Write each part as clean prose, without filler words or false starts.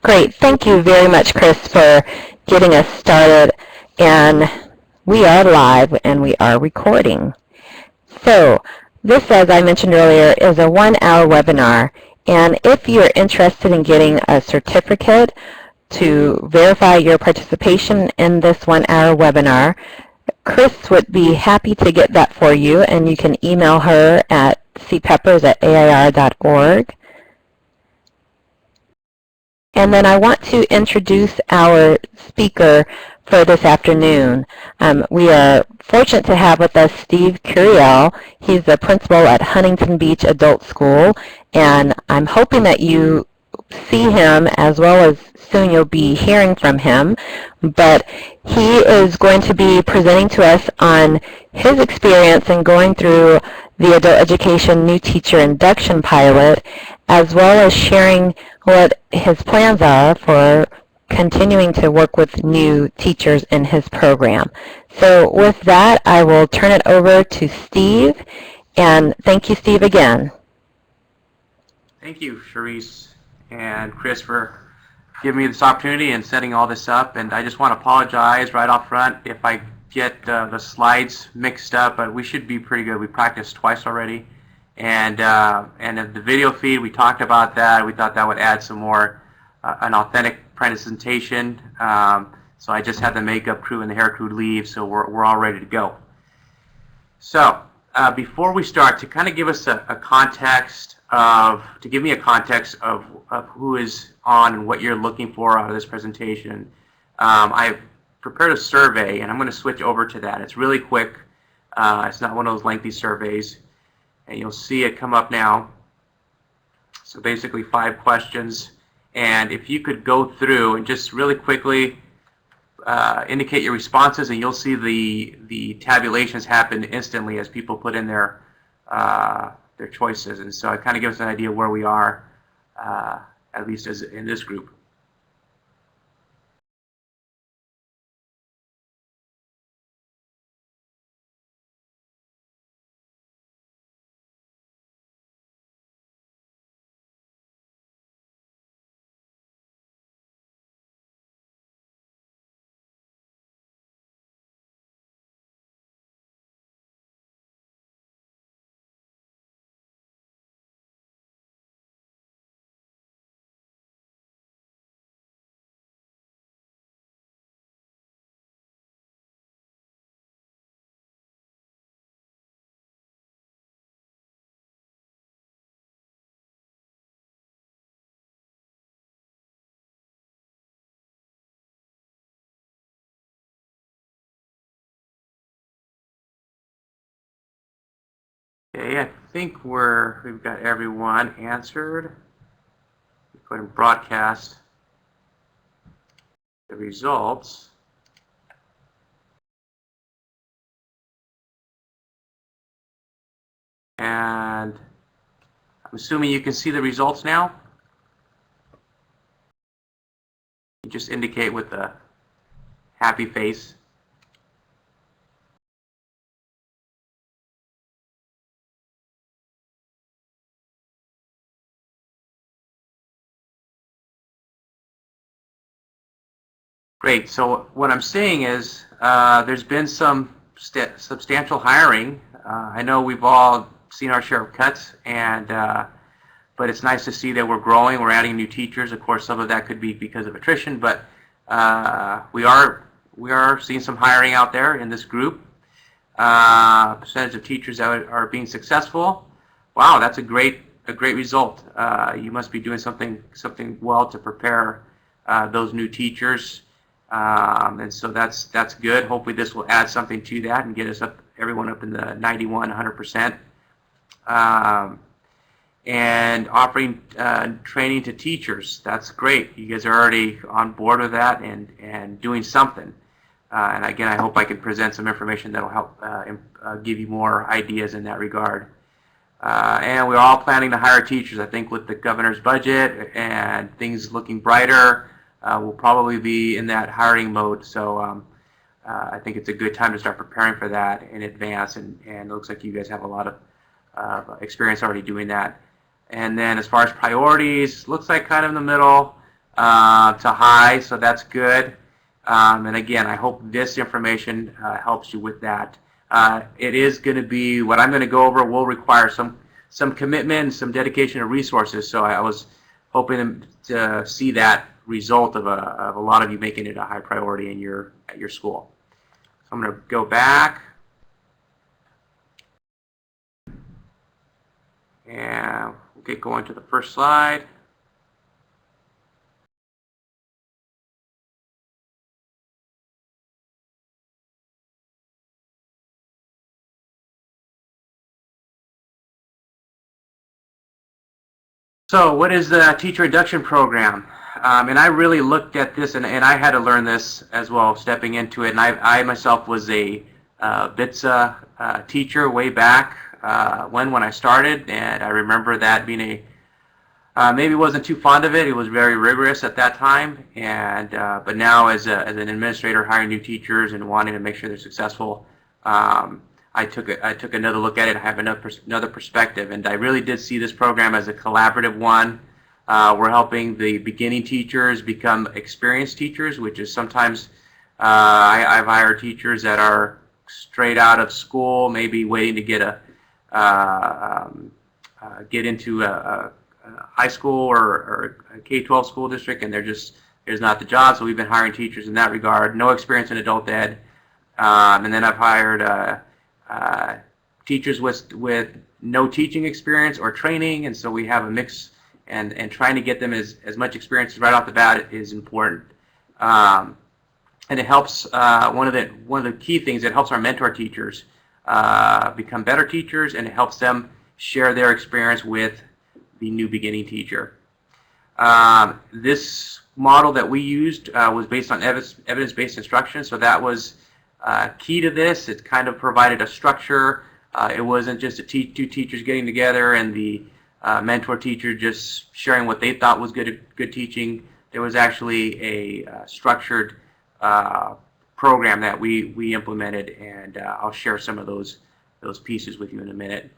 Great. Thank you very much, Chris, for getting us started. And we are live and we are recording. So this, as I mentioned earlier, is a 1-hour webinar. And if you're interested in getting a certificate to verify your participation in this 1-hour webinar, Chris would be happy to get that for you, and you can email her at cpeppers@air.org. And then I want to introduce our speaker for this afternoon. We are fortunate to have with us Steve Curiel. He's the principal at Huntington Beach Adult School, and I'm hoping that you see him as well as soon you'll be hearing from him. But he is going to be presenting to us on his experience in going through the Adult Education New Teacher Induction pilot, as well as sharing what his plans are for continuing to work with new teachers in his program. So with that, I will turn it over to Steve, and thank you, Steve, again. Thank you, Charisse and Chris, for giving me this opportunity and setting all this up. And I just want to apologize right off front if I get the slides mixed up, but we should be pretty good. We practiced twice already. And in the video feed, we talked about that. We thought that would add some more, an authentic presentation. So I just had the makeup crew and the hair crew leave, so we're all ready to go. So before we start, to kind of give us a context of, to give me a context of who is on and what you're looking for out of this presentation, I've prepared a survey, and I'm going to switch over to that. It's really quick. It's not one of those lengthy surveys. And you'll see it come up now. So basically 5 questions. And if you could go through and just really quickly indicate your responses, and you'll see the tabulations happen instantly as people put in their choices. And so it kind of gives us an idea where we are, at least as in this group. Okay, I think we've got everyone answered. Go ahead and broadcast the results. And I'm assuming you can see the results now. You just indicate with a happy face. Great. So what I'm seeing is there's been some substantial hiring. I know we've all seen our share of cuts, and but it's nice to see that we're growing. We're adding new teachers. Of course, some of that could be because of attrition, but we are seeing some hiring out there in this group. Percentage of teachers that are being successful. Wow, that's a great result. You must be doing something well to prepare those new teachers. And so that's good. Hopefully this will add something to that and get us everyone up in the 91, 100%. And offering training to teachers, that's great. You guys are already on board with that and doing something. And again, I hope I can present some information that will help give you more ideas in that regard. And we're all planning to hire teachers. I think with the governor's budget and things looking brighter, we'll probably be in that hiring mode. So I think it's a good time to start preparing for that in advance. And it looks like you guys have a lot of experience already doing that. And then as far as priorities, looks like kind of in the middle. to high, so that's good. And again, I hope this information helps you with that. It is going to be, what I'm going to go over will require some commitment and some dedication of resources, so I was hoping to see that result of a lot of you making it a high priority in at your school. So I'm going to go back. And we'll get going to the first slide. So what is the teacher induction program? And I really looked at this, and I had to learn this as well, stepping into it. And I myself was a BITSA teacher way back when I started, and I remember that being maybe wasn't too fond of it. It was very rigorous at that time, and but now as an administrator hiring new teachers and wanting to make sure they're successful, I took another look at it. I have another perspective, and I really did see this program as a collaborative one. We're helping the beginning teachers become experienced teachers, which is sometimes I've hired teachers that are straight out of school, maybe waiting to get into a high school or a K-12 school district, and there's not the job. So we've been hiring teachers in that regard. No experience in adult ed, and then I've hired teachers with no teaching experience or training, and so we have a mix, and trying to get them as much experience right off the bat is important. And it helps, one of the key things, it helps our mentor teachers become better teachers, and it helps them share their experience with the new beginning teacher. This model that we used was based on evidence-based instruction, so that was key to this. It kind of provided a structure. It wasn't just two teachers getting together and the mentor teacher just sharing what they thought was good teaching. There was actually a structured program that we implemented, and I'll share some of those pieces with you in a minute.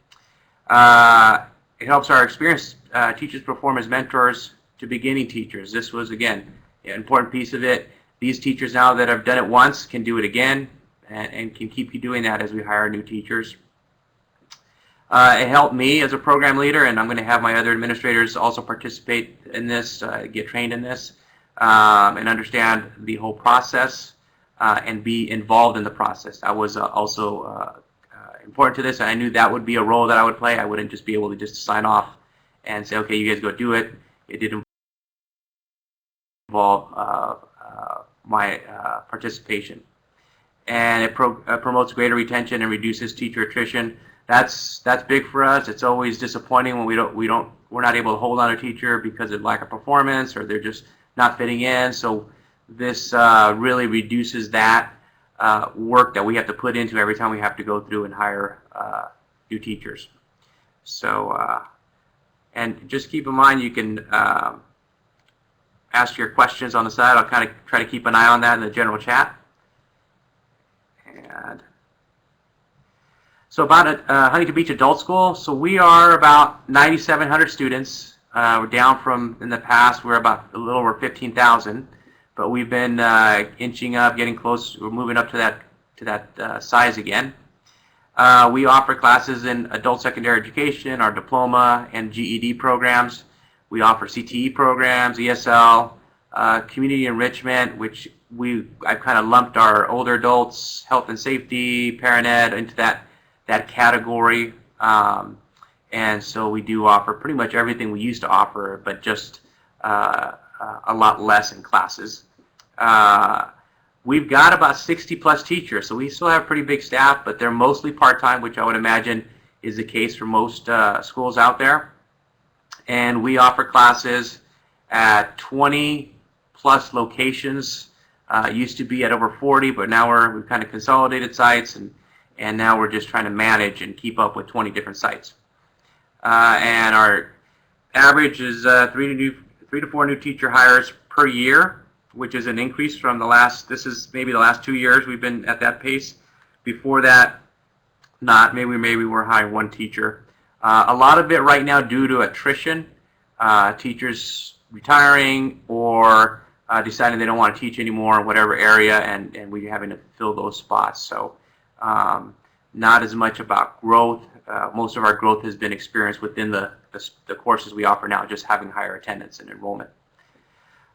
It helps our experienced teachers perform as mentors to beginning teachers. This was, again, an important piece of it. These teachers now that have done it once can do it again, and can keep you doing that as we hire new teachers. It helped me as a program leader, and I'm going to have my other administrators also participate in this, get trained in this, and understand the whole process, and be involved in the process. That was also important to this, and I knew that would be a role that I would play. I wouldn't just be able to just sign off and say, okay, you guys go do it. It did involve my participation. And it promotes greater retention and reduces teacher attrition. That's big for us. It's always disappointing when we're not able to hold on a teacher because of lack of performance, or they're just not fitting in. So this really reduces that work that we have to put into every time we have to go through and hire new teachers. So, and just keep in mind, you can ask your questions on the side. I'll kind of try to keep an eye on that in the general chat. And so about Huntington Beach Adult School. So we are about 9,700 students. We're down from, in the past, we're about a little over 15,000. But we've been inching up, getting close. We're moving up to that size again. We offer classes in adult secondary education, our diploma and GED programs. We offer CTE programs, ESL, community enrichment, which I've kind of lumped our older adults, health and safety, parent ed into that category. And so we do offer pretty much everything we used to offer, but just a lot less in classes. We've got about 60 plus teachers, so we still have a pretty big staff, but they're mostly part-time, which I would imagine is the case for most schools out there. And we offer classes at 20 plus locations. Used to be at over 40, but now we've kind of consolidated sites, and now we're just trying to manage and keep up with 20 different sites. And our average is 3 to 4 new teacher hires per year, which is an increase from this is maybe the last 2 years we've been at that pace. Before that, not. Maybe we're hiring 1 teacher. A lot of it right now due to attrition. Teachers retiring or deciding they don't want to teach anymore in whatever area, and we're having to fill those spots. So not as much about growth. Most of our growth has been experienced within the courses we offer now, just having higher attendance and enrollment.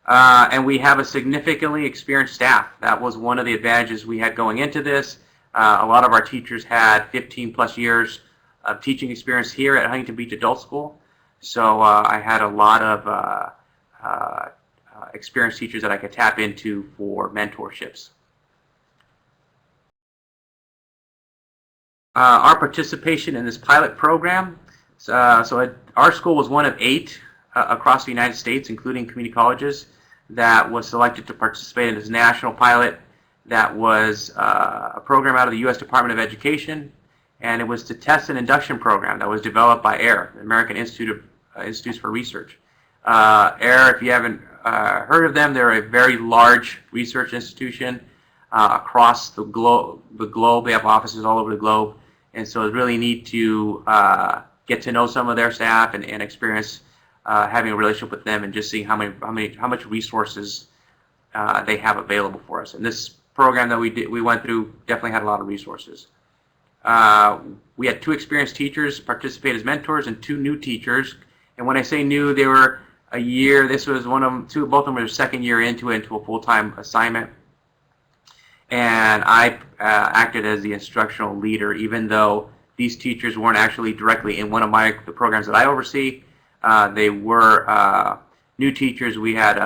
And we have a significantly experienced staff. That was one of the advantages we had going into this. A lot of our teachers had 15 plus years of teaching experience here at Huntington Beach Adult School. So I had a lot of experienced teachers that I could tap into for mentorships. Our participation in this pilot program, our school was one of 8 across the United States, including community colleges, that was selected to participate in this national pilot that was a program out of the U.S. Department of Education, and it was to test an induction program that was developed by AIR, the American Institutes for Research. AIR, if you haven't heard of them, they're a very large research institution across the globe. They have offices all over the globe, and so it's really neat to get to know some of their staff and experience having a relationship with them and just seeing how much resources they have available for us. And this program that we went through definitely had a lot of resources. We had 2 experienced teachers participate as mentors and 2 new teachers. And when I say new, they were a year. This was one of them. Both of them were second year into a full-time assignment. And I acted as the instructional leader, even though these teachers weren't actually directly in one of the programs that I oversee. They were new teachers we had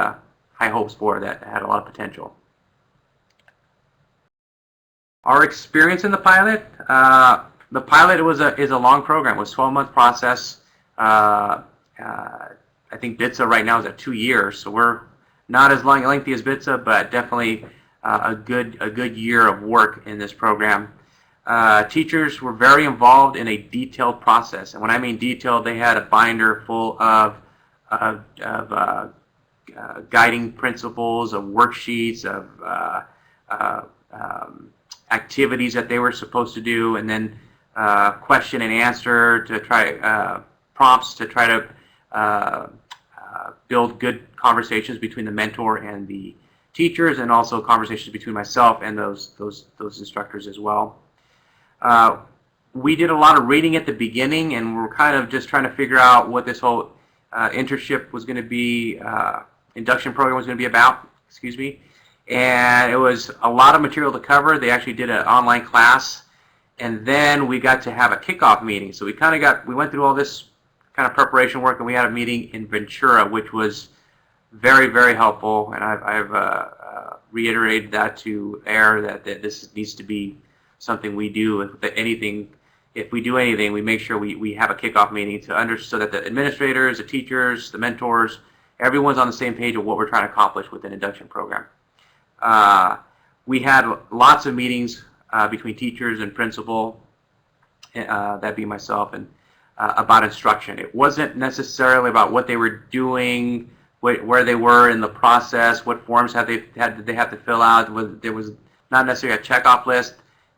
high hopes for that had a lot of potential. Our experience in the pilot is a long program. It was a 12-month process. I think BITSA right now is at 2 years, so we're not as lengthy as BITSA, but definitely a good year of work in this program. Teachers were very involved in a detailed process, and when I mean detailed, they had a binder full of guiding principles, of worksheets, of activities that they were supposed to do, and then question and answer to try prompts to try to build good conversations between the mentor and the teachers, and also conversations between myself and those instructors as well. We did a lot of reading at the beginning, and we're kind of just trying to figure out what this whole internship was going to be, induction program was going to be about, excuse me. And it was a lot of material to cover. They actually did an online class, and then we got to have a kickoff meeting. So we went through all this kind of preparation work, and we had a meeting in Ventura, which was very, very helpful. And I've reiterated that to AIR that this needs to be something we do. If we do anything, we make sure we have a kickoff meeting so that the administrators, the teachers, the mentors, everyone's on the same page of what we're trying to accomplish with an induction program. We had lots of meetings between teachers and principal, that being myself, and about instruction. It wasn't necessarily about what they were doing, where they were in the process, what forms did they have to fill out. There was not necessarily a checkoff list.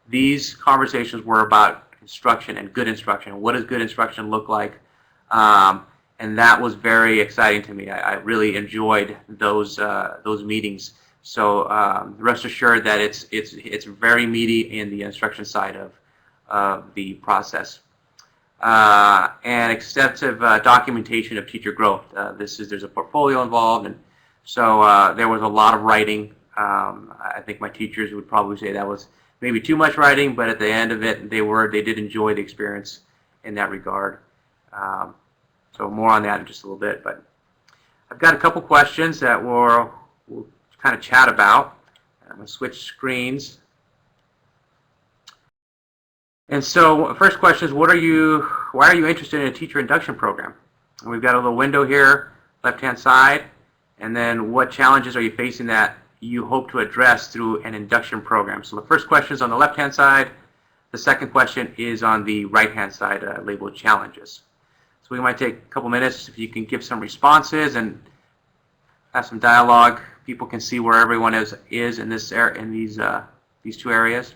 These conversations were about instruction and good instruction. What does good instruction look like? And that was very exciting to me. I really enjoyed those meetings. So rest assured that it's very meaty in the instruction side of the process. And extensive documentation of teacher growth. There's a portfolio involved, and so there was a lot of writing. I think my teachers would probably say that was maybe too much writing, but at the end of it, they did enjoy the experience in that regard. So more on that in just a little bit. But I've got a couple questions that we'll kind of chat about. I'm going to switch screens. And so first question is, why are you interested in a teacher induction program? And we've got a little window here, left-hand side, and then what challenges are you facing that you hope to address through an induction program? So the first question is on the left-hand side. The second question is on the right-hand side, labeled challenges. So we might take a couple minutes if you can give some responses and have some dialogue. People can see where everyone is in these two areas.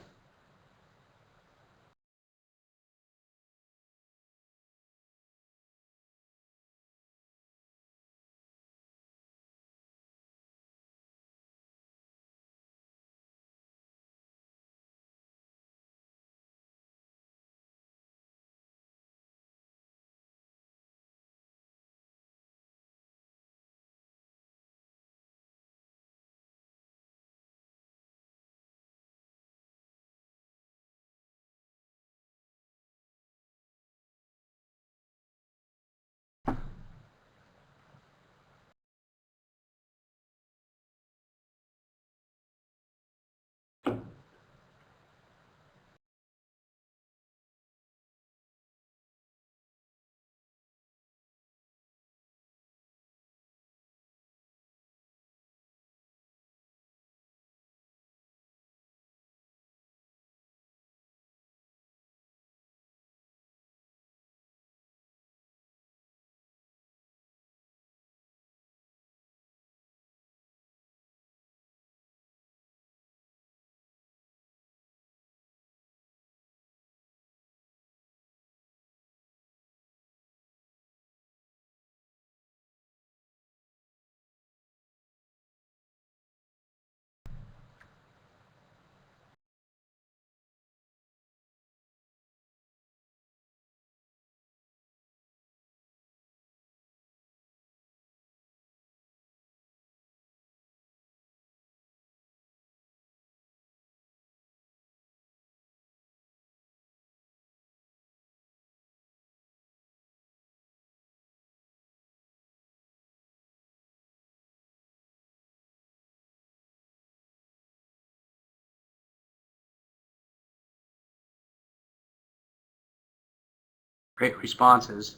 Great responses.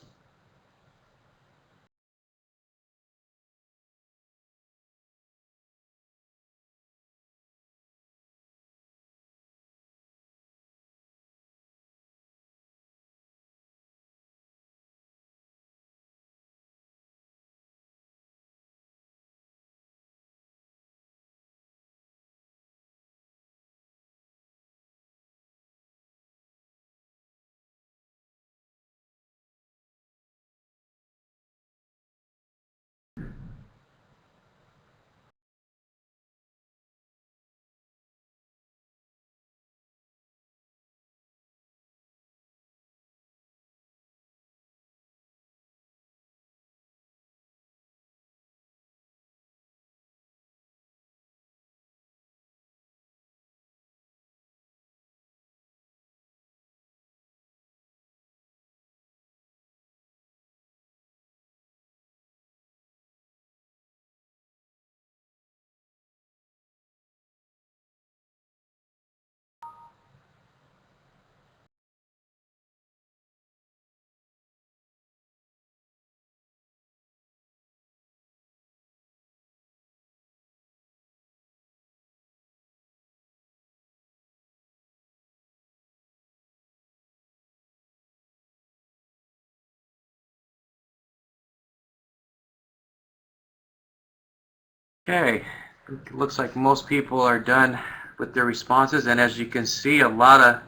Okay, it looks like most people are done with their responses, and as you can see, a lot of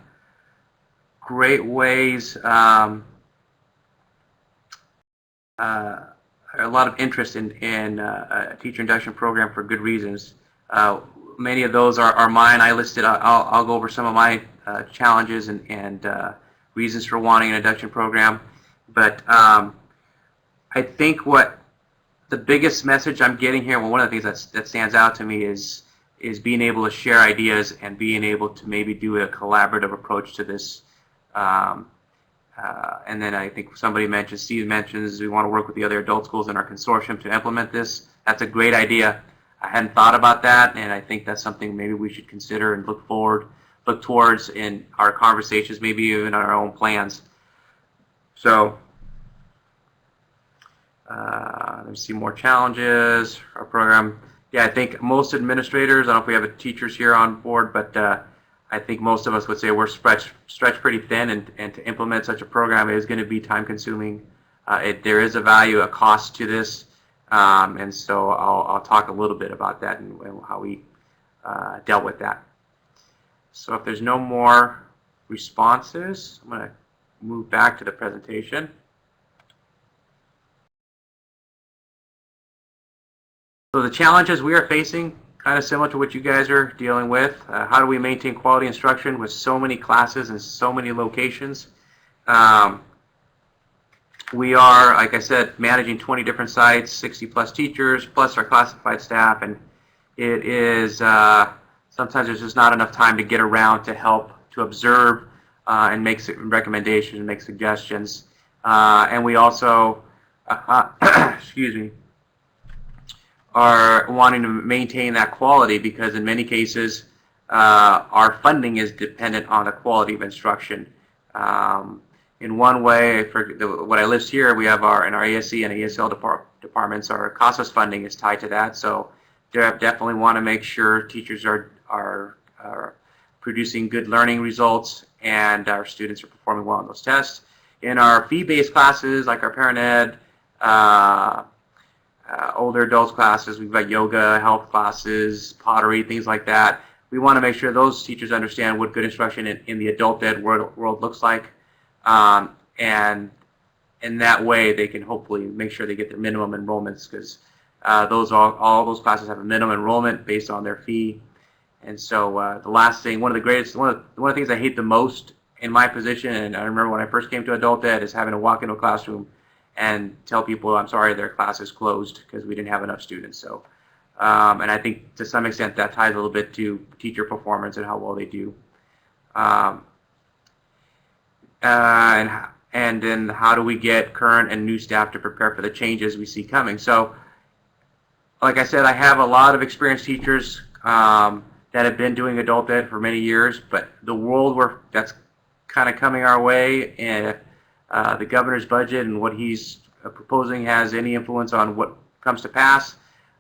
great ways, a lot of interest in a teacher induction program for good reasons. Many of those are mine. I listed. I'll go over some of my challenges and reasons for wanting an induction program, but I think what the biggest message I'm getting here, well, one of the things that stands out to me is being able to share ideas and being able to maybe do a collaborative approach to this. And then I think Steve mentions we want to work with the other adult schools in our consortium to implement this. That's a great idea. I hadn't thought about that, and I think that's something maybe we should consider and look towards in our conversations, maybe even our own plans. So let's see more challenges. Our program, yeah, I think most administrators, I don't know if we have teachers here on board, but I think most of us would say we're stretched pretty thin, and to implement such a program is going to be time consuming. There is a value, a cost to this, and so I'll talk a little bit about that and how we dealt with that. So if there's no more responses, I'm going to move back to the presentation. So the challenges we are facing, kind of similar to what you guys are dealing with. How do we maintain quality instruction with so many classes and so many locations? We are, like I said, managing 20 different sites, 60 plus teachers, plus our classified staff, and it is, sometimes there's just not enough time to get around to help, to observe, and make recommendations, make suggestions. And we also, excuse me, are wanting to maintain that quality because in many cases our funding is dependent on the quality of instruction. In one way, for what I list here, we have in our ASC and ASL departments, our CASAS funding is tied to that. So they definitely want to make sure teachers are producing good learning results and our students are performing well on those tests. In our fee-based classes, like our parent ed, older adults classes, we've got yoga, health classes, pottery, things like that. We want to make sure those teachers understand what good instruction in the adult ed world looks like. And in that way, they can hopefully make sure they get their minimum enrollments because all those classes have a minimum enrollment based on their fee. And so the last thing, one of the things I hate the most in my position, and I remember when I first came to adult ed, is having to walk into a classroom and tell people, I'm sorry, their class is closed because we didn't have enough students. So, and I think to some extent that ties a little bit to teacher performance and how well they do. And then how do we get current and new staff to prepare for the changes we see coming? So, like I said, I have a lot of experienced teachers that have been doing adult ed for many years, but the world that's kind of coming our way, and the governor's budget and what he's proposing has any influence on what comes to pass,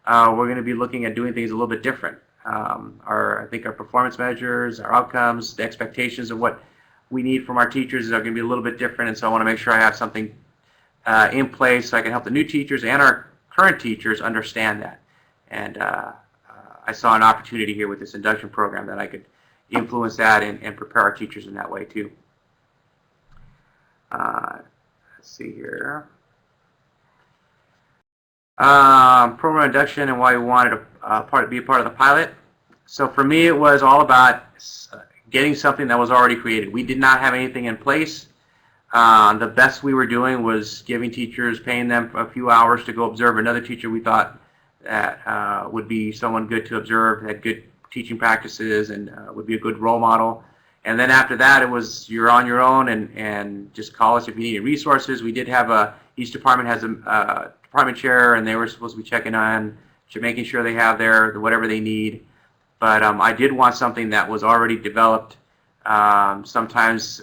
we're going to be looking at doing things a little bit different. I think our performance measures, our outcomes, the expectations of what we need from our teachers are going to be a little bit different, and so I want to make sure I have something in place so I can help the new teachers and our current teachers understand that. And I saw an opportunity here with this induction program that I could influence that and prepare our teachers in that way too. Let's see here. Program induction and why we wanted to be a part of the pilot. So for me, it was all about getting something that was already created. We did not have anything in place. The best we were doing was giving teachers, paying them a few hours to go observe another teacher we thought that would be someone good to observe, had good teaching practices, and would be a good role model. And then after that, it was you're on your own and just call us if you needed resources. We did have each department has a department chair, and they were supposed to be checking on, making sure they have whatever they need. But I did want something that was already developed. Sometimes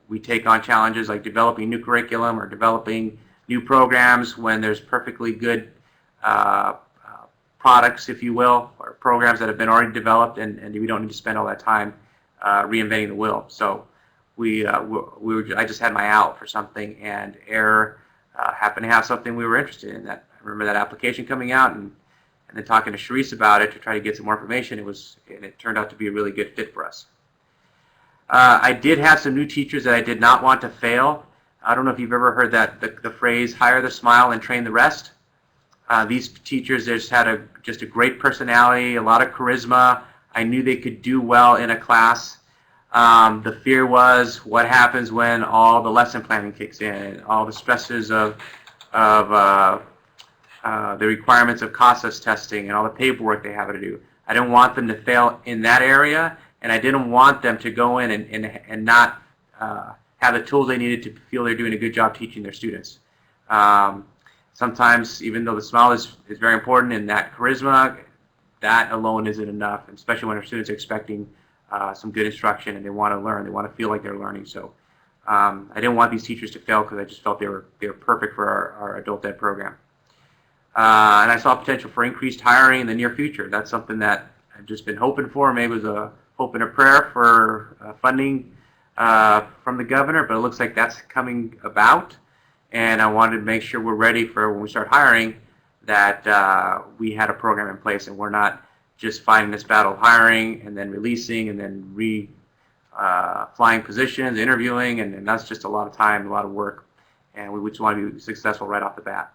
we take on challenges like developing new curriculum or developing new programs when there's perfectly good products, if you will, or programs that have been already developed, and we don't need to spend all that time reinventing the wheel. So I just had my out for something, and AIR happened to have something we were interested in. That I remember that application coming out, and then talking to Charisse about it to try to get some more information. It turned out to be a really good fit for us. I did have some new teachers that I did not want to fail. I don't know if you've ever heard the phrase "hire the smile and train the rest." These teachers just had just a great personality, a lot of charisma. I knew they could do well in a class. The fear was what happens when all the lesson planning kicks in, all the stresses of the requirements of CASAS testing and all the paperwork they have to do. I didn't want them to fail in that area, and I didn't want them to go in and not have the tools they needed to feel they're doing a good job teaching their students. Sometimes, even though the smile is very important and that charisma, that alone isn't enough, especially when our students are expecting some good instruction and they want to learn, they want to feel like they're learning. So I didn't want these teachers to fail because I just felt they were perfect for our adult ed program. And I saw potential for increased hiring in the near future. That's something that I've just been hoping for. Maybe it was a hope and a prayer for funding from the governor, but it looks like that's coming about. And I wanted to make sure we're ready for when we start hiring that we had a program in place and we're not just fighting this battle of hiring and then releasing and then flying positions, interviewing, and that's just a lot of time, a lot of work. And we just want to be successful right off the bat.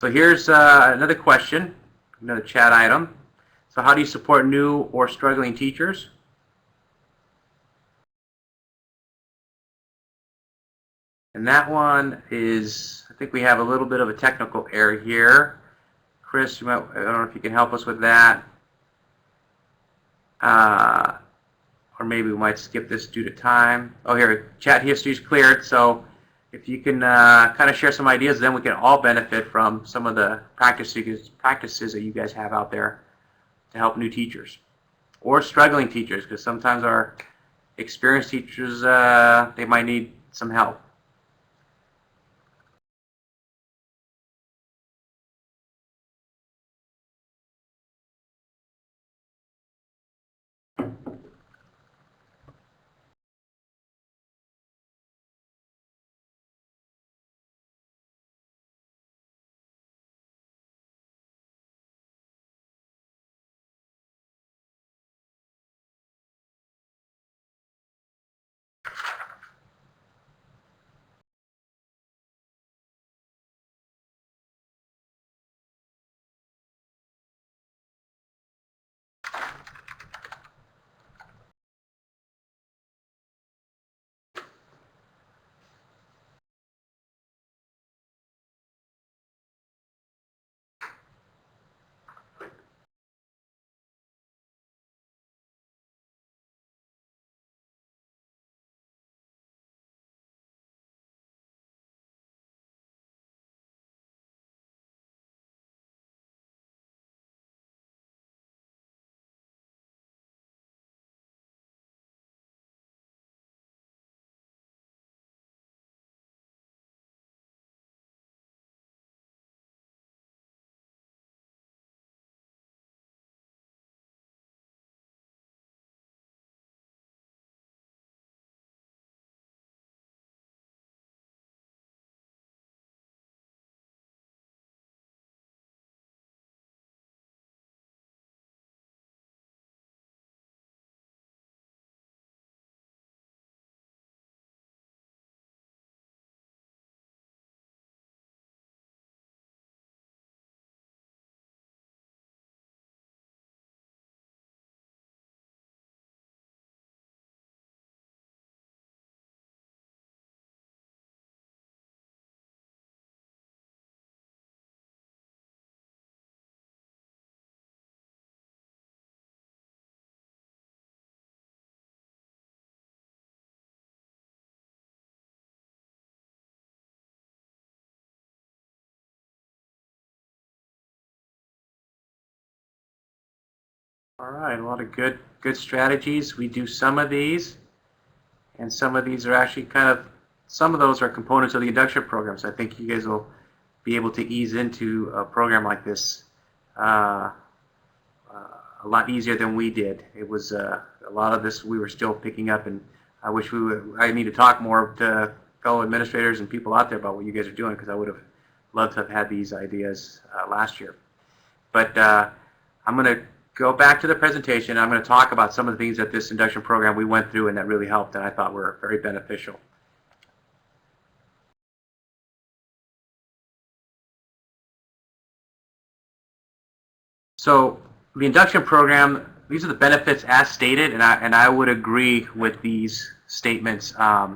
So here's another question, another chat item. So how do you support new or struggling teachers? And that one is, I think we have a little bit of a technical error here. Chris, I don't know if you can help us with that. Or maybe we might skip this due to time. Oh, here, chat history is cleared. So if you can kind of share some ideas, then we can all benefit from some of the practices that you guys have out there to help new teachers or struggling teachers, because sometimes our experienced teachers, they might need some help. All right, a lot of good strategies. We do some of these, and some of these are actually some of those are components of the induction program. So I think you guys will be able to ease into a program like this uh, a lot easier than we did. It was a lot of this we were still picking up, and I wish I need to talk more to fellow administrators and people out there about what you guys are doing, because I would have loved to have had these ideas last year. But I'm going to go back to the presentation. I'm going to talk about some of the things that this induction program we went through and that really helped and I thought were very beneficial. So the induction program, these are the benefits as stated, and I would agree with these statements uh,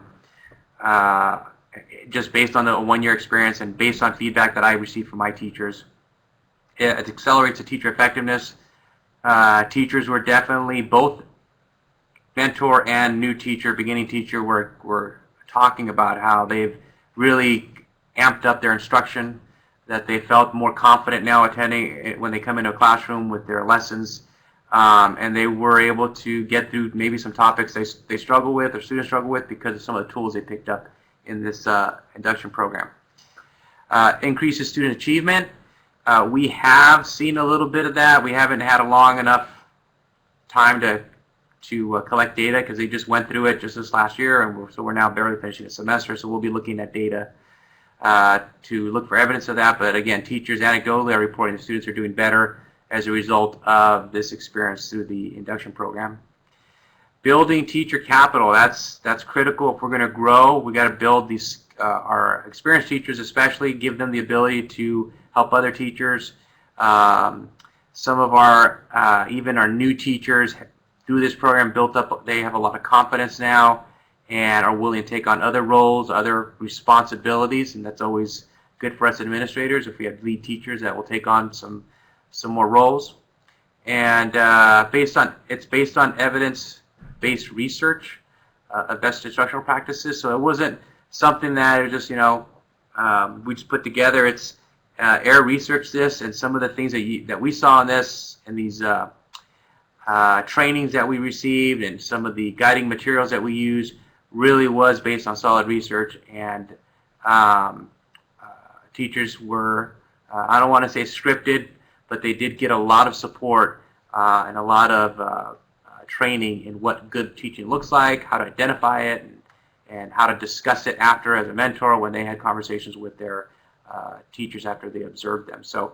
just based on the 1-year experience and based on feedback that I received from my teachers. It accelerates the teacher effectiveness. Teachers were definitely, both mentor and new teacher, beginning teacher, were talking about how they've really amped up their instruction, that they felt more confident now attending when they come into a classroom with their lessons, and they were able to get through maybe some topics they struggle with or students struggle with because of some of the tools they picked up in this induction program. Increases student achievement. We have seen a little bit of that. We haven't had a long enough time to collect data because they just went through it just this last year, and so we're now barely finishing the semester, so we'll be looking at data to look for evidence of that. But again, teachers anecdotally are reporting the students are doing better as a result of this experience through the induction program. Building teacher capital, that's critical. If we're going to grow, we got to build these our experienced teachers, especially give them the ability to help other teachers. Some of our even our new teachers through this program built up, they have a lot of confidence now and are willing to take on other roles, other responsibilities, and that's always good for us administrators if we have lead teachers that will take on some more roles. And it's based on evidence-based research of best instructional practices. So it wasn't something that it just we just put together. It's AIR researched this, and some of the things that we saw in this and these trainings that we received and some of the guiding materials that we use really was based on solid research, and teachers were, I don't want to say scripted, but they did get a lot of support and a lot of training in what good teaching looks like, how to identify it, and how to discuss it after as a mentor when they had conversations with their teachers after they observed them. So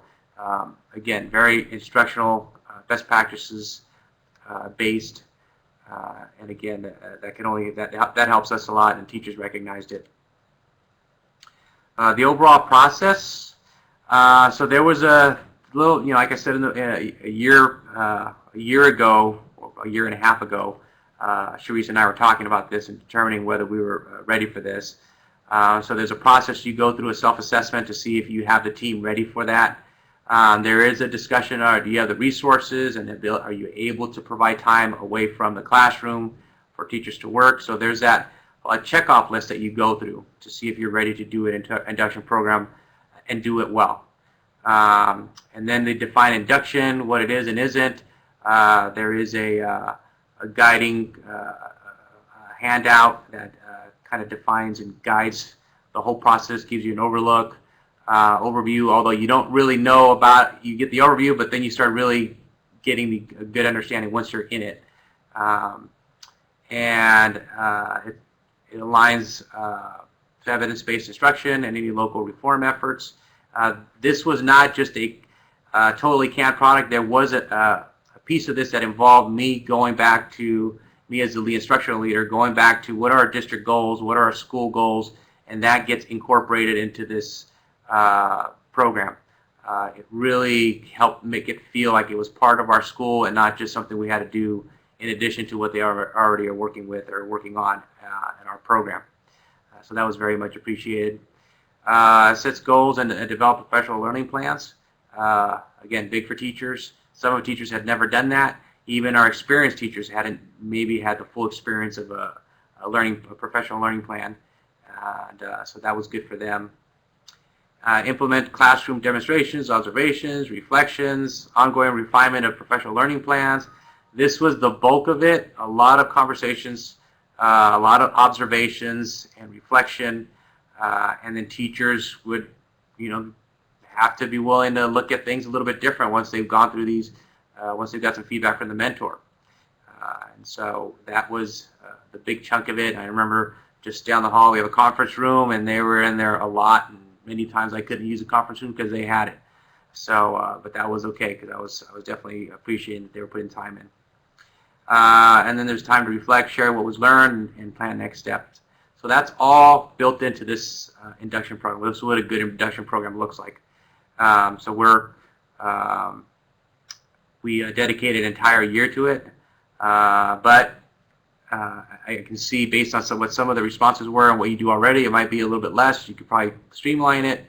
again, very instructional, best practices based, and again, that helps us a lot, and teachers recognized it. The overall process. So there was a little, like I said, a year ago, or a year and a half ago, Sharice and I were talking about this and determining whether we were ready for this. So there's a process. You go through a self-assessment to see if you have the team ready for that. There is a discussion, do you have the resources, and are you able to provide time away from the classroom for teachers to work? So there's a checkoff list that you go through to see if you're ready to do an induction program and do it well. And then they define induction, what it is and isn't. There is a guiding handout that kind of defines and guides the whole process, gives you an overview, although you don't really know about, you get the overview, but then you start really getting a good understanding once you're in it. It aligns to evidence-based instruction and any local reform efforts. This was not just a totally canned product. There was a piece of this that involved me going back to, me as the lead instructional leader, going back to what are our district goals, what are our school goals, and that gets incorporated into this program. It really helped make it feel like it was part of our school and not just something we had to do in addition to what they already are working with or working on in our program. So that was very much appreciated. Sets goals and develop professional learning plans. Again, big for teachers. Some of the teachers had never done that. Even our experienced teachers hadn't maybe had the full experience of a professional learning plan. So that was good for them. implement classroom demonstrations, observations, reflections, ongoing refinement of professional learning plans. This was the bulk of it. A lot of conversations, a lot of observations and reflection, and then teachers would, have to be willing to look at things a little bit different once they've gone through these, once they've got some feedback from the mentor. And so that was the big chunk of it. I remember just down the hall we have a conference room, and they were in there a lot, and many times I couldn't use the conference room because they had it. So, but that was okay, because I was definitely appreciating that they were putting time in. And then there's time to reflect, share what was learned, and plan next steps. So that's all built into this induction program. This is what a good induction program looks like. So we dedicated an entire year to it, but I can see based on what some of the responses were and what you do already, it might be a little bit less. You could probably streamline it.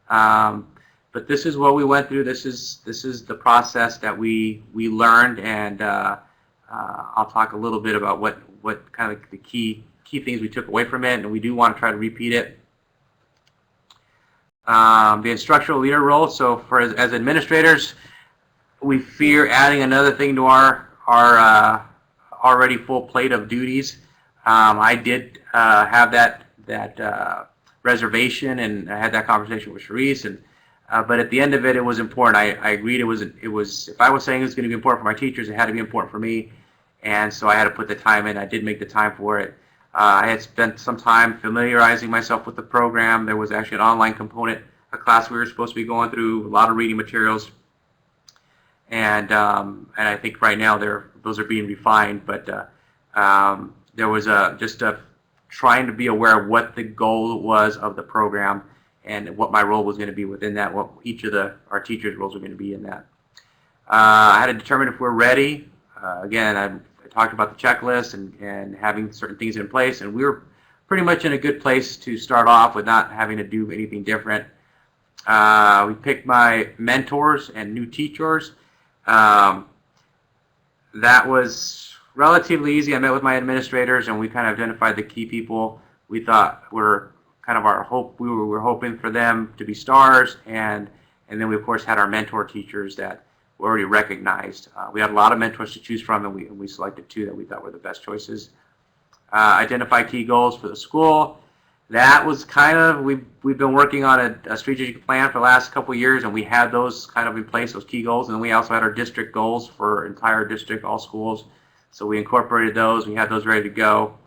But this is what we went through. This is the process that we learned, and I'll talk a little bit about what kind of the key things we took away from it, and we do want to try to repeat it. The instructional leader role. So as administrators, we fear adding another thing to our already full plate of duties. I did have that reservation, and I had that conversation with Charisse, and but at the end of it, it was important. I agreed it was if I was saying it was going to be important for my teachers, it had to be important for me, and so I had to put the time in. I did make the time for it. I had spent some time familiarizing myself with the program. There was actually an online component, a class we were supposed to be going through, a lot of reading materials, and I think right now those are being refined. But there was just trying to be aware of what the goal was of the program and what my role was going to be within that, what each of our teachers' roles were going to be in that. I had to determine if we're ready. Again, I talked about the checklist and having certain things in place, and we were pretty much in a good place to start off with not having to do anything different. We picked my mentors and new teachers. That was relatively easy. I met with my administrators, and we kind of identified the key people we thought were kind of our hope. We were hoping for them to be stars, and then we of course had our mentor teachers that were already recognized. We had a lot of mentors to choose from, and we selected two that we thought were the best choices. Identify key goals for the school. That was kind of, we've been working on a strategic plan for the last couple of years, and we had those kind of in place, those key goals, and then we also had our district goals for entire district, all schools. So we incorporated those, we had those ready to go,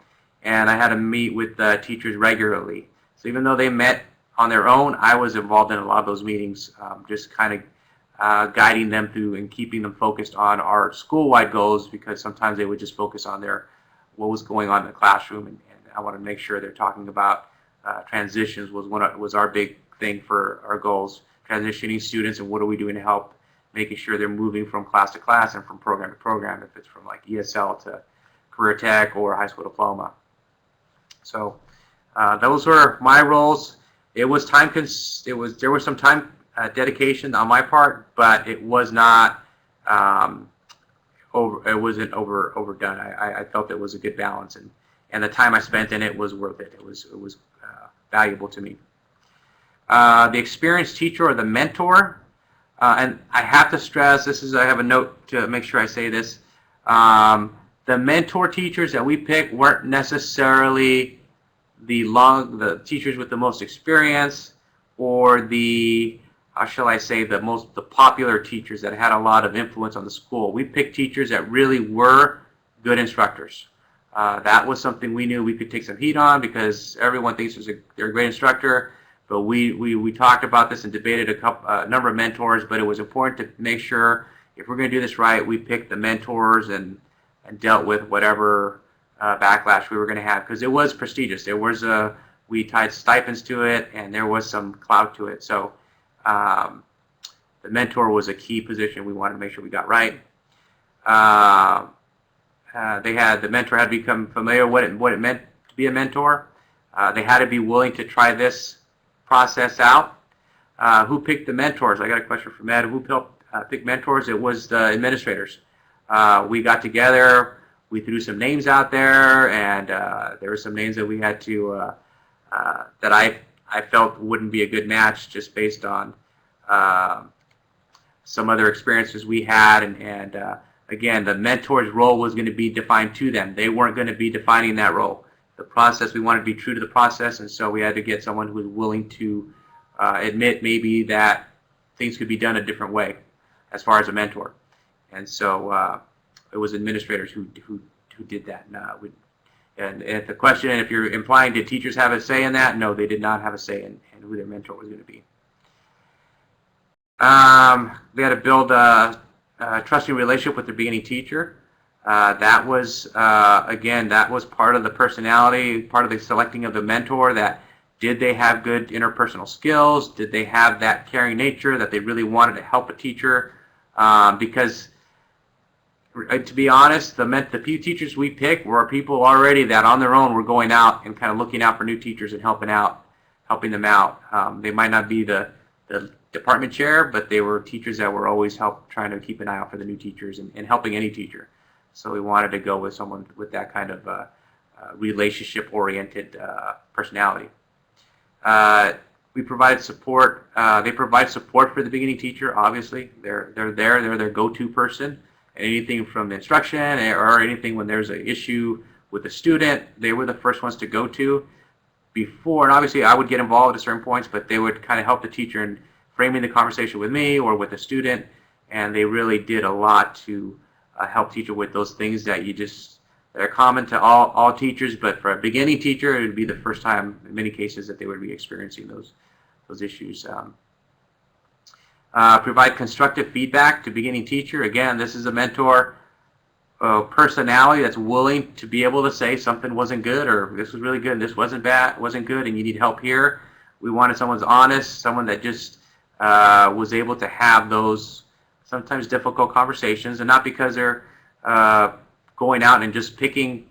and I had to meet with teachers regularly. So even though they met on their own, I was involved in a lot of those meetings, just kind of guiding them through and keeping them focused on our school-wide goals, because sometimes they would just focus on what was going on in the classroom, and I want to make sure they're talking about transitions was our big thing for our goals. Transitioning students, and what are we doing to help making sure they're moving from class to class and from program to program, if it's from like ESL to career tech or high school diploma. So those were my roles. It was there was some time dedication on my part, but it was not it wasn't overdone. I felt it was a good balance, and the time I spent in it was worth it. It was valuable to me. The experienced teacher or the mentor, and I have to stress, I have a note to make sure I say this. The mentor teachers that we picked weren't necessarily the teachers with the most experience, or the, how shall I say, the popular teachers that had a lot of influence on the school. We picked teachers that really were good instructors. That was something we knew we could take some heat on, because everyone thinks they're a great instructor. But we talked about this and debated a number of mentors. But it was important to make sure, if we're going to do this right, we picked the mentors and dealt with whatever backlash we were going to have, because it was prestigious. We tied stipends to it, and there was some clout to it. So the mentor was a key position we wanted to make sure we got right. The mentor had to become familiar with what it meant to be a mentor. They had to be willing to try this process out. Who picked the mentors? I got a question from Ed. Who picked mentors? It was the administrators. We got together, we threw some names out there, and there were some names that we had to, that I felt wouldn't be a good match just based on some other experiences we had, and again, the mentor's role was going to be defined to them. They weren't going to be defining that role. The process, we wanted to be true to the process, and so we had to get someone who was willing to admit maybe that things could be done a different way as far as a mentor. And so it was administrators who did that. And if the question, if you're implying, did teachers have a say in that? No, they did not have a say in who their mentor was going to be. They had to build a trusting relationship with their beginning teacher. That was, again, that was part of the personality, part of the selecting of the mentor, that did they have good interpersonal skills? Did they have that caring nature that they really wanted to help a teacher? Because to be honest, the few teachers we picked were people already that on their own were going out and kind of looking out for new teachers and helping them out. They might not be the department chair, but they were teachers that were always trying to keep an eye out for the new teachers and helping any teacher. So we wanted to go with someone with that kind of relationship-oriented personality. We provided support. They provide support for the beginning teacher. Obviously, they're their go-to person. Anything from instruction or anything when there's an issue with a student, they were the first ones to go to before. And obviously, I would get involved at certain points, but they would kind of help the teacher in framing the conversation with me or with the student. And they really did a lot to help teacher with those things that are common to all teachers, but for a beginning teacher, it would be the first time in many cases that they would be experiencing those issues. Provide constructive feedback to beginning teacher. Again, this is a mentor personality that's willing to be able to say something wasn't good, or this was really good and this wasn't good, and you need help here. We wanted someone who's honest, someone that just was able to have those sometimes difficult conversations, and not because they're going out and just picking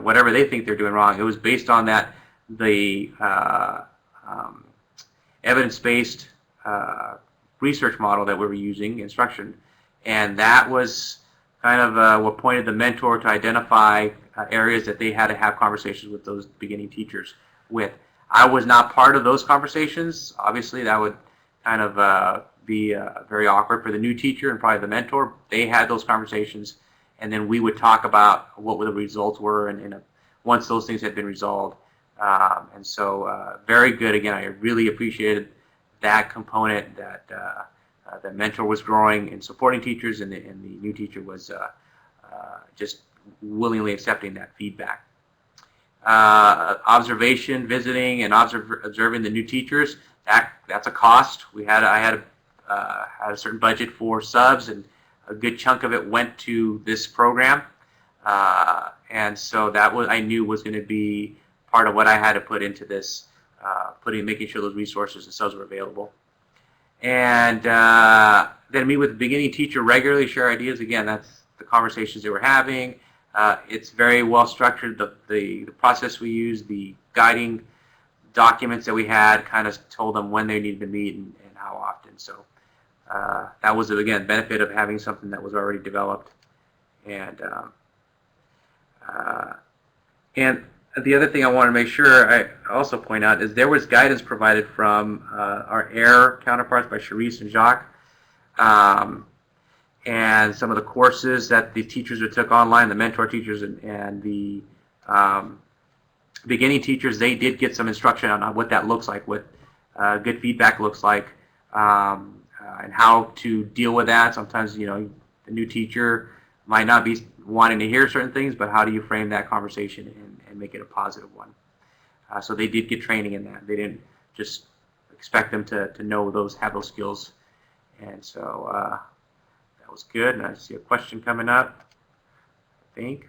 whatever they think they're doing wrong. It was based on the evidence-based research model that we were using, Instruction, and that was kind of what pointed the mentor to identify areas that they had to have conversations with those beginning teachers with. I was not part of those conversations. Obviously, that would kind of be very awkward for the new teacher and probably the mentor. They had those conversations, and then we would talk about what the results were, and once those things had been resolved. And so very good. Again, I really appreciated that component, that the mentor was growing and supporting teachers, and the new teacher was just willingly accepting that feedback. Observation, visiting, and observing the new teachers, that's a cost. I had a certain budget for subs, and a good chunk of it went to this program, and so that I knew was going to be part of what I had to put into this, making sure those resources and subs were available. And then meet with the beginning teacher regularly, share ideas. Again, that's the conversations they were having. It's very well structured. The process we used, the guiding documents that we had, kind of told them when they needed to meet and how often. So that was, again, benefit of having something that was already developed. And the other thing I want to make sure I also point out is there was guidance provided from our AIR counterparts by Charisse and Jacques, and some of the courses that the teachers that took online, the mentor teachers and the beginning teachers, they did get some instruction on what that looks like, what good feedback looks like, and how to deal with that. Sometimes, the new teacher might not be wanting to hear certain things, but how do you frame that conversation and make it a positive one? So they did get training in that. They didn't just expect them to have those skills. And so that was good. And I see a question coming up, I think.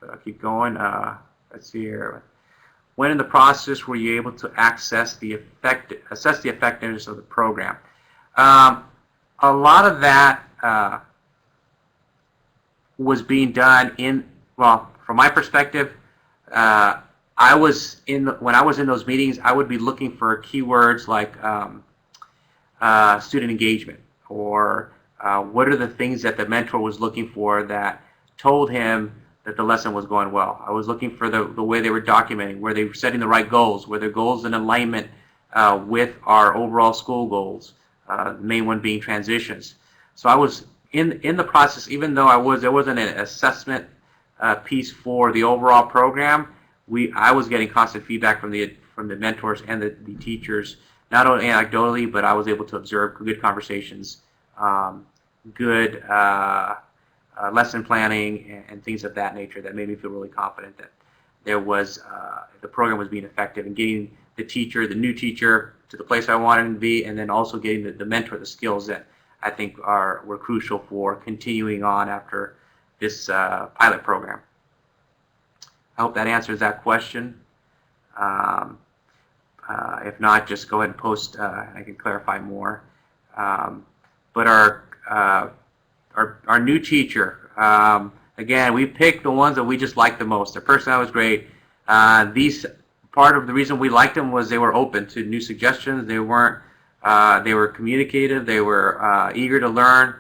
But I'll keep going. Let's see here. When in the process were you able to assess the effectiveness of the program? A lot of that was being done from my perspective, when I was in those meetings, I would be looking for keywords like student engagement, or what are the things that the mentor was looking for that told him that the lesson was going well. I was looking for the way they were documenting, where they were setting the right goals, were their goals in alignment with our overall school goals, the main one being transitions. So I was in the process, even though there wasn't an assessment piece for the overall program, I was getting constant feedback from the mentors and the teachers, not only anecdotally, but I was able to observe good conversations, good lesson planning, and things of that nature that made me feel really confident that there was the program was being effective in getting the new teacher, to the place I wanted him to be, and then also getting the mentor the skills that I think were crucial for continuing on after this pilot program. I hope that answers that question. If not, just go ahead and post, and I can clarify more. But our new teacher, again, we picked the ones that we just liked the most. Their personality was great. Part of the reason we liked them was they were open to new suggestions. They weren't. They were communicative. They were eager to learn,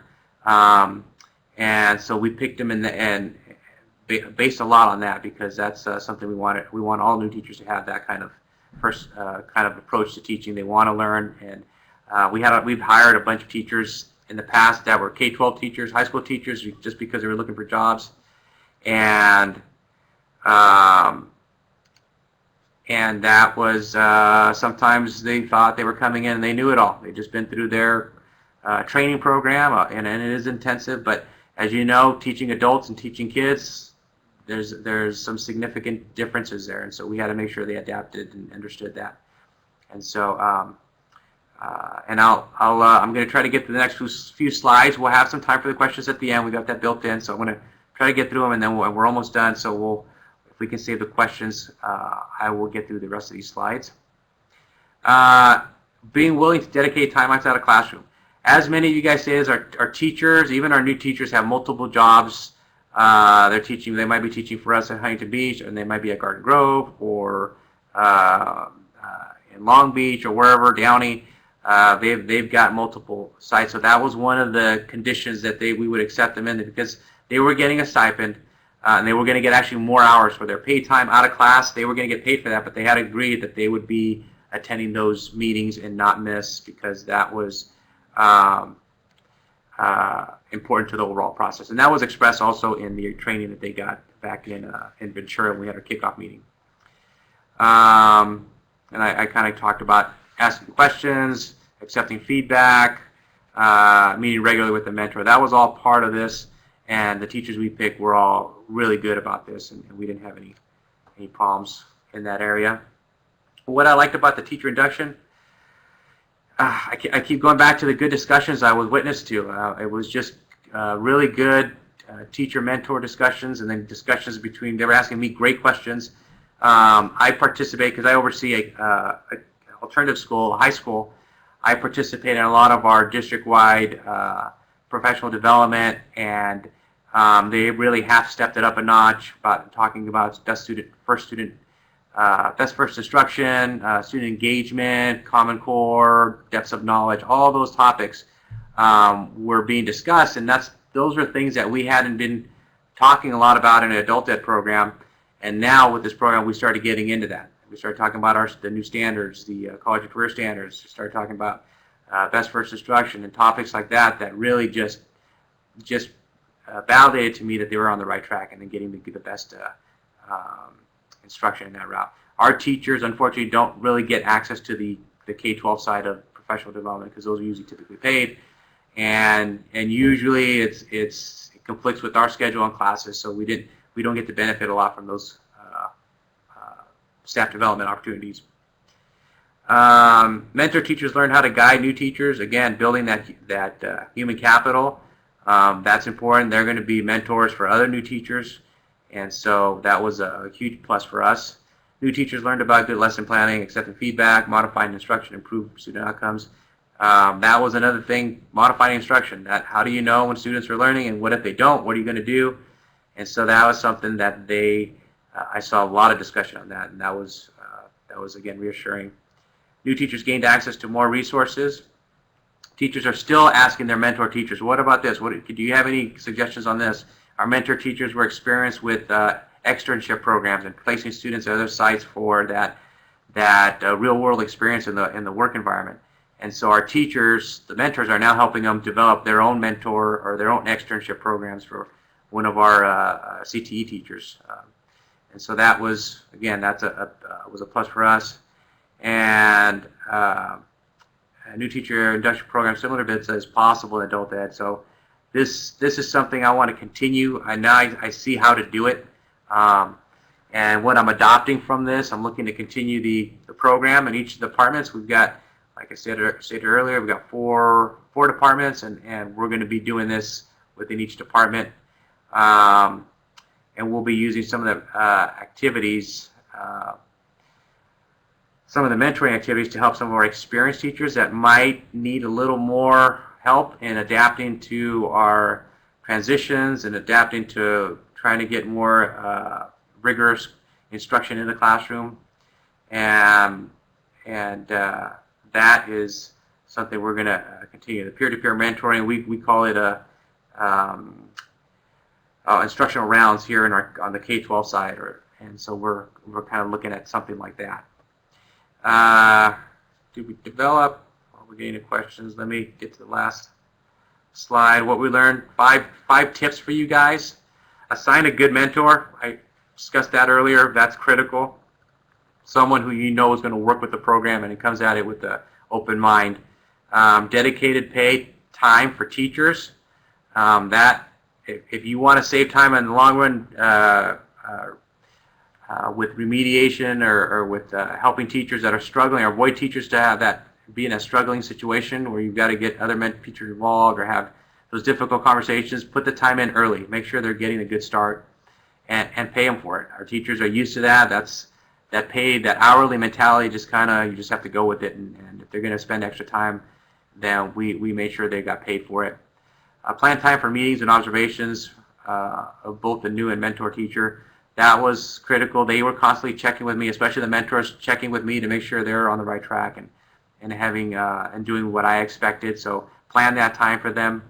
and so we picked them and based a lot on that, because that's something we wanted. We want all new teachers to have that kind of kind of approach to teaching. They want to learn, and we've hired a bunch of teachers in the past that were K-12 teachers, high school teachers, just because they were looking for jobs, and that was sometimes they thought they were coming in and they knew it all. They'd just been through their training program, and it is intensive. But as you know, teaching adults and teaching kids, there's some significant differences there, and so we had to make sure they adapted and understood that. And so, and I'm going to try to get to the next few slides. We'll have some time for the questions at the end. We got that built in, so I'm going to try to get through them, and then we're almost done. So if we can save the questions, I will get through the rest of these slides. Being willing to dedicate time outside of classroom. As many of you guys say, our teachers, even our new teachers, have multiple jobs. They're teaching. They might be teaching for us at Huntington Beach, and they might be at Garden Grove, or in Long Beach, or wherever, Downey. They've got multiple sites. So that was one of the conditions that we would accept them in, because they were getting a stipend, and they were going to get actually more hours for their paid time out of class. They were going to get paid for that, but they had agreed that they would be attending those meetings and not miss, because that was important to the overall process. And that was expressed also in the training that they got back in Ventura when we had our kickoff meeting. And I kind of talked about asking questions, accepting feedback, meeting regularly with the mentor. That was all part of this, and the teachers we picked were all really good about this, and we didn't have any problems in that area. What I liked about the teacher induction, I keep going back to the good discussions I was witness to. It was just really good teacher-mentor discussions, and then discussions between. They were asking me great questions. I participate because I oversee a alternative school, a high school. I participate in a lot of our district-wide professional development, and they really have stepped it up a notch about talking about best first instruction, student engagement, Common Core, depths of knowledge. All those topics were being discussed, and those are things that we hadn't been talking a lot about in an adult ed program. And now with this program, we started getting into that. We started talking about the new standards, the college and career standards. We started talking about best first instruction and topics like that really just validated to me that they were on the right track and then getting the best instruction in that route. Our teachers, unfortunately, don't really get access to the K-12 side of professional development, because those are usually typically paid, and usually it conflicts with our schedule on classes, so we don't get to benefit a lot from those staff development opportunities. Mentor teachers learn how to guide new teachers. Again, building that human capital, that's important. They're going to be mentors for other new teachers, and so that was a huge plus for us. New teachers learned about good lesson planning, accepting feedback, modifying instruction, improve student outcomes. That was another thing, modifying instruction. How do you know when students are learning, and what if they don't? What are you going to do? And so that was something that I saw a lot of discussion on that, and that was again reassuring. New teachers gained access to more resources. Teachers are still asking their mentor teachers, what about this? Do you have any suggestions on this? Our mentor teachers were experienced with externship programs and placing students at other sites for that real-world experience in the work environment. And so our teachers, the mentors, are now helping them develop their own mentor or their own externship programs for one of our CTE teachers. And so that was, again, was a plus for us. And a new teacher induction program similar to BITSA is possible in adult ed. So this is something I want to continue. I see how to do it. And what I'm adopting from this, I'm looking to continue the program in each of the departments. We've got, like I stated earlier, we've got four departments, and we're going to be doing this within each department. And we'll be using some of the activities, some of the mentoring activities to help some of our experienced teachers that might need a little more help in adapting to our transitions and adapting to trying to get more rigorous instruction in the classroom. And that is something we're going to continue. The peer-to-peer mentoring, we call it instructional rounds here on the K-12 side, and so we're kind of looking at something like that. Did we develop? We're getting to questions. Let me get to the last slide. What we learned: five tips for you guys. Assign a good mentor. I discussed that earlier. That's critical. Someone who you know is going to work with the program and it comes at it with an open mind. Dedicated paid time for teachers. That if you want to save time in the long run with remediation or with helping teachers that are struggling, or avoid teachers to have that be in a struggling situation where you've got to get other teachers involved or have those difficult conversations, put the time in early. Make sure they're getting a good start and pay them for it. Our teachers are used to that. That hourly mentality, just kind of, you just have to go with it. And if they're going to spend extra time, then we make sure they got paid for it. Plan time for meetings and observations of both the new and mentor teacher. That was critical. They were constantly checking with me, especially the mentors checking with me to make sure they're on the right track and having and doing what I expected. So plan that time for them.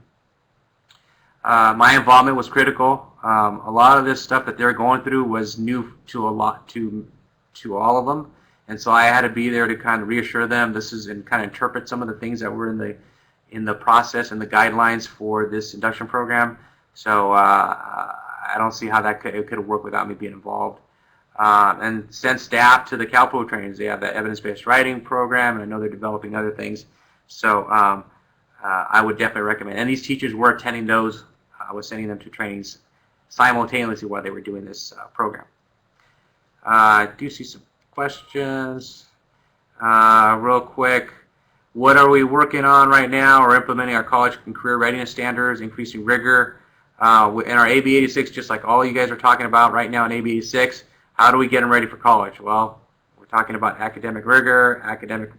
My involvement was critical. A lot of this stuff that they're going through was new to all of them, and so I had to be there to kind of reassure them. And kind of interpret some of the things that were in the process and the guidelines for this induction program. So I don't see how it could have worked without me being involved. And send staff to the CalPro trainings. They have that evidence-based writing program, and I know they're developing other things. So I would definitely recommend. And these teachers were attending those. I was sending them to trainings simultaneously while they were doing this program. I do see some questions. Real quick, what are we working on right now? We're implementing our college and career readiness standards, increasing rigor. In our AB 86, just like all you guys are talking about right now in AB 86, how do we get them ready for college? Well, we're talking about academic rigor, academic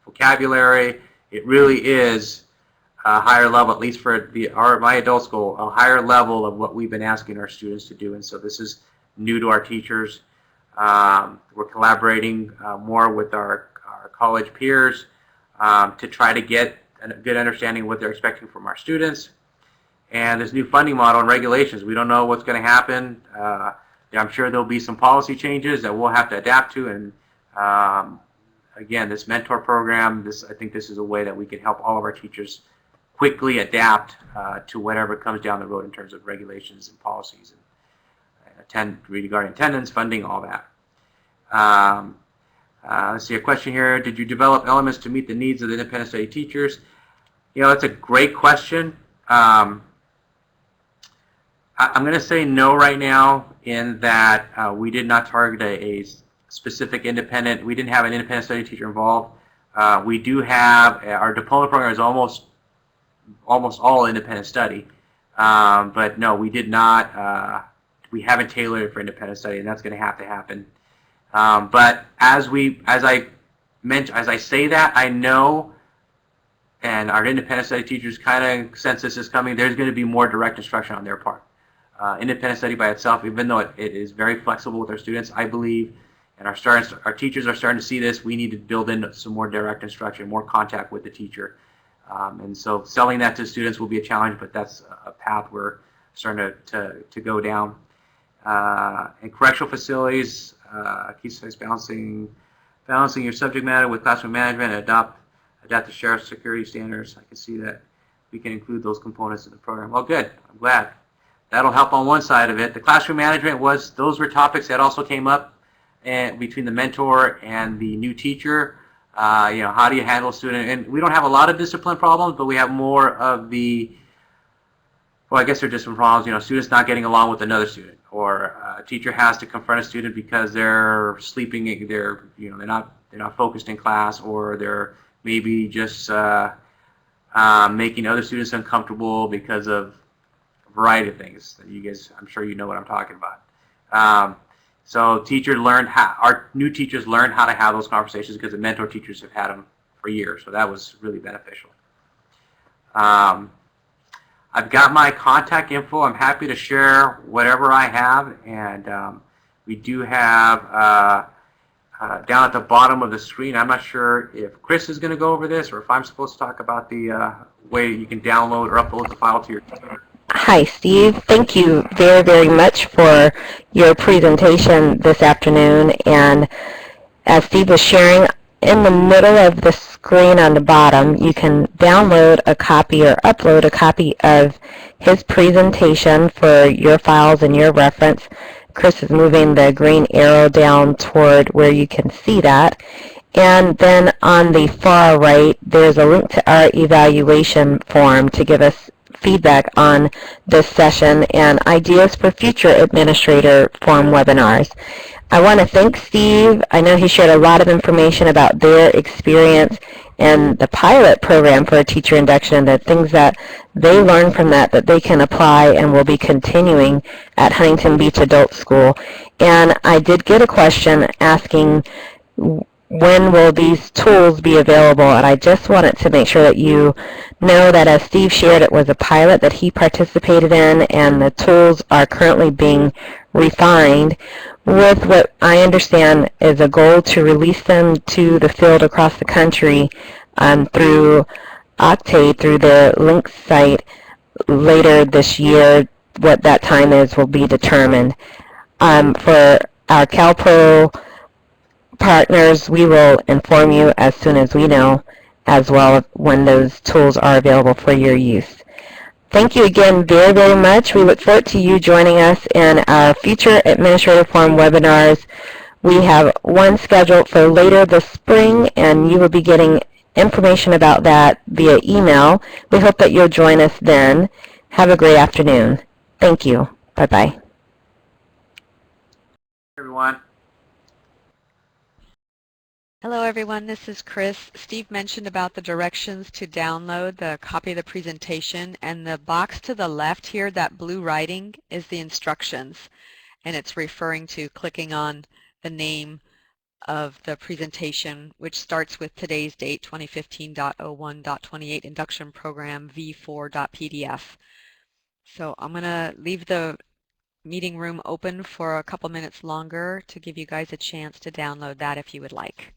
vocabulary. It really is a higher level, at least for my adult school, a higher level of what we've been asking our students to do. And so this is new to our teachers. We're collaborating more with our college peers to try to get a good understanding of what they're expecting from our students. And this new funding model and regulations, we don't know what's going to happen. I'm sure there'll be some policy changes that we'll have to adapt to. And again, this mentor program, I think this is a way that we can help all of our teachers quickly adapt to whatever comes down the road in terms of regulations and policies and regarding attendance, funding, all that. Let's see, a question here. Did you develop elements to meet the needs of the independent study teachers? That's a great question. I'm going to say no right now, in that we did not target a specific independent. We didn't have an independent study teacher involved. We do have our diploma program is almost all independent study, but no, we did not. We haven't tailored it for independent study, and that's going to happen. But as I say that, I know, and our independent study teachers kind of sense this is coming. There's going to be more direct instruction on their part. Independent study by itself, even though it is very flexible with our students, I believe, and our teachers are starting to see this, we need to build in some more direct instruction, more contact with the teacher. And so selling that to students will be a challenge, but that's a path we're starting to go down. In correctional facilities, key size balancing your subject matter with classroom management and adapt the sheriff's security standards. I can see that we can include those components in the program. Well, good. I'm glad. That'll help on one side of it. The classroom management those were topics that also came up between the mentor and the new teacher. How do you handle a student? And we don't have a lot of discipline problems, but we have more of well, I guess they're discipline problems. Students not getting along with another student, or a teacher has to confront a student because they're sleeping, they're not focused in class, or they're maybe just making other students uncomfortable because of a variety of things that you guys, I'm sure you know what I'm talking about. So our new teachers learned how to have those conversations because the mentor teachers have had them for years. So that was really beneficial. I've got my contact info. I'm happy to share whatever I have. And we do have down at the bottom of the screen, I'm not sure if Chris is going to go over this or if I'm supposed to talk about the way you can download or upload the file to your computer. Hi, Steve. Thank you very, very much for your presentation this afternoon. And as Steve was sharing, in the middle of the screen on the bottom, you can download a copy or upload a copy of his presentation for your files and your reference. Chris is moving the green arrow down toward where you can see that. And then on the far right, there's a link to our evaluation form to give us feedback on this session and ideas for future administrator forum webinars. I want to thank Steve. I know he shared a lot of information about their experience and the pilot program for a teacher induction and the things that they learned from that they can apply and will be continuing at Huntington Beach Adult School. And I did get a question asking when will these tools be available, and I just wanted to make sure that you know that as Steve shared, it was a pilot that he participated in, and the tools are currently being refined with what I understand is a goal to release them to the field across the country through Octave, through the Link site later this year. What that time is will be determined. For our CalPro partners, we will inform you as soon as we know as well when those tools are available for your use. Thank you again very, very much. We look forward to you joining us in our future Administrative Forum webinars. We have one scheduled for later this spring, and you will be getting information about that via email. We hope that you'll join us then. Have a great afternoon. Thank you. Bye-bye. Everyone. Hello everyone, this is Chris. Steve mentioned about the directions to download the copy of the presentation, and the box to the left here, that blue writing, is the instructions, and it's referring to clicking on the name of the presentation, which starts with today's date, 2015.01.28 Induction Program v4.pdf. So I'm going to leave the meeting room open for a couple minutes longer to give you guys a chance to download that if you would like.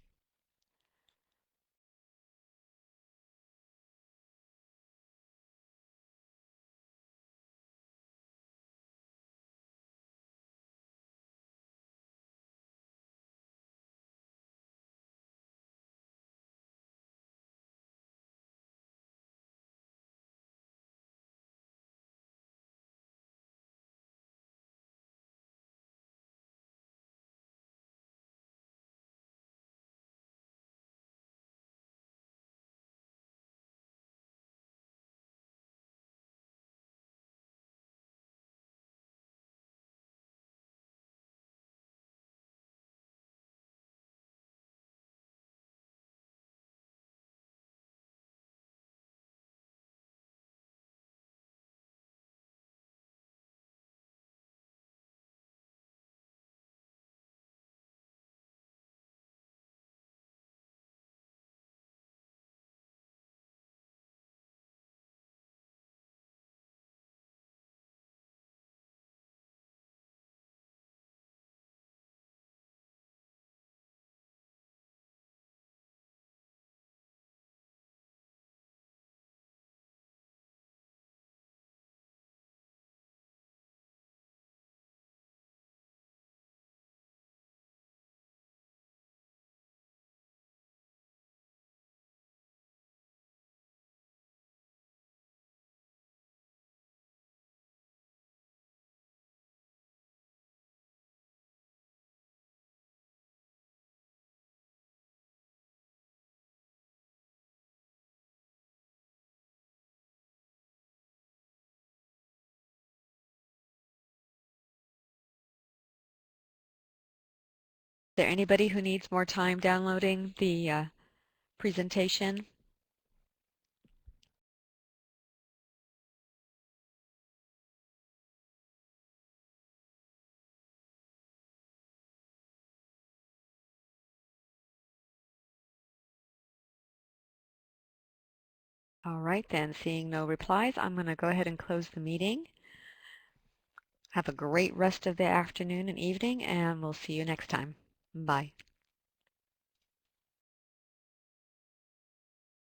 there anybody who needs more time downloading the presentation? All right then, seeing no replies, I'm going to go ahead and close the meeting. Have a great rest of the afternoon and evening, and we'll see you next time. Bye.